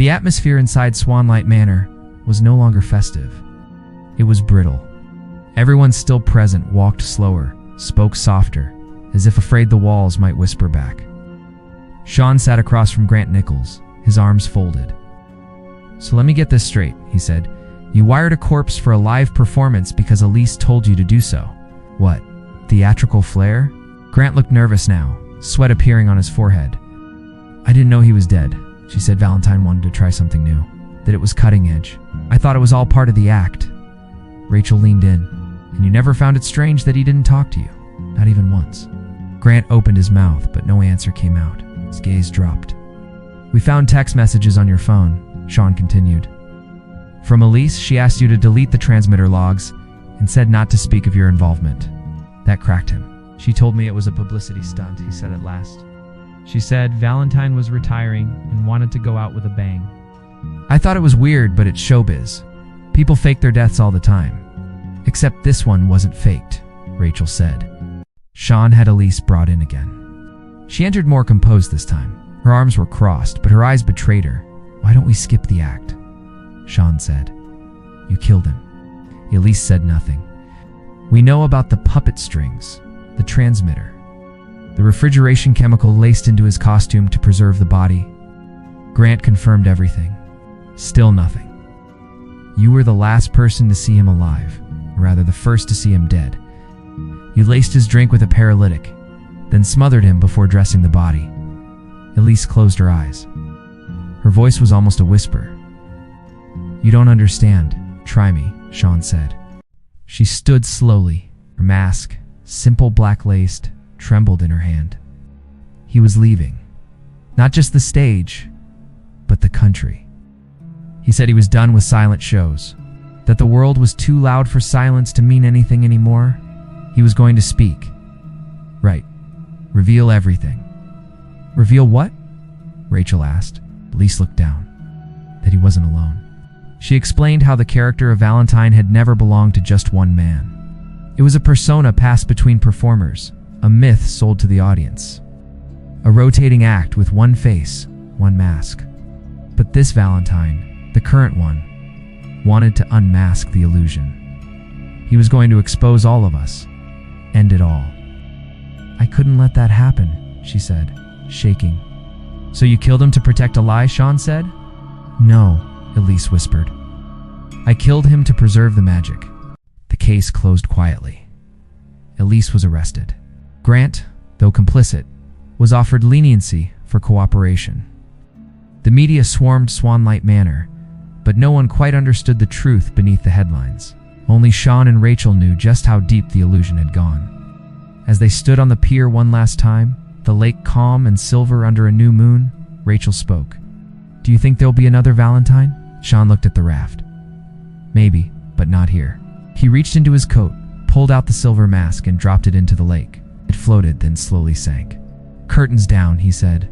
The atmosphere inside Swanlight Manor was no longer festive. It was brittle. Everyone still present walked slower, spoke softer, as if afraid the walls might whisper back. Shawn sat across from Grant Nichols, his arms folded. "So let me get this straight," he said. "You wired a corpse for a live performance because Elise told you to do so. What? Theatrical flair?" Grant looked nervous now, sweat appearing on his forehead. "I didn't know he was dead," she said. "Valentine wanted to try something new, that it was cutting edge. I thought it was all part of the act." Rachel leaned in. "And you never found it strange that he didn't talk to you? Not even once?" Grant opened his mouth, but no answer came out. His gaze dropped. "We found text messages on your phone," Shawn continued. "From Elise, she asked you to delete the transmitter logs and said not to speak of your involvement." That cracked him. "She told me it was a publicity stunt," he said at last. "She said Valentine was retiring and wanted to go out with a bang. I thought it was weird, but it's showbiz. People fake their deaths all the time. Except this one wasn't faked," Rachel said. Shawn had Elise brought in again. She entered more composed this time. Her arms were crossed, but her eyes betrayed her. "Why don't we skip the act?" Shawn said. "You killed him." Elise said nothing. "We know about the puppet strings, the transmitter, the refrigeration chemical laced into his costume to preserve the body." Grant confirmed everything. Still nothing. "You were the last person to see him alive, or rather the first to see him dead. You laced his drink with a paralytic, then smothered him before dressing the body." Elise closed her eyes. Her voice was almost a whisper. "You don't understand. Try me," Shawn said. She stood slowly. Her mask, simple black-laced, trembled in her hand. He was leaving. Not just the stage, but the country. He said he was done with silent shows, that the world was too loud for silence to mean anything anymore. He was going to speak. Right. Reveal everything. "Reveal what?" Rachel asked. Elise looked down. That he wasn't alone. She explained how the character of Valentine had never belonged to just one man. It was a persona passed between performers, a myth sold to the audience. A rotating act with one face, one mask. But this Valentine, the current one, wanted to unmask the illusion. He was going to expose all of us. End it all. "I couldn't let that happen," she said, shaking. "So you killed him to protect a lie?" Shawn said. "No," Elise whispered. "I killed him to preserve the magic." The case closed quietly. Elise was arrested. Grant, though complicit, was offered leniency for cooperation. The media swarmed Swanlight Manor, but no one quite understood the truth beneath the headlines. Only Shawn and Rachel knew just how deep the illusion had gone. As they stood on the pier one last time, the lake calm and silver under a new moon, Rachel spoke. "Do you think there'll be another Valentine?" Shawn looked at the raft. "Maybe, but not here." He reached into his coat, pulled out the silver mask, and dropped it into the lake. It floated, then slowly sank. "Curtains down," he said.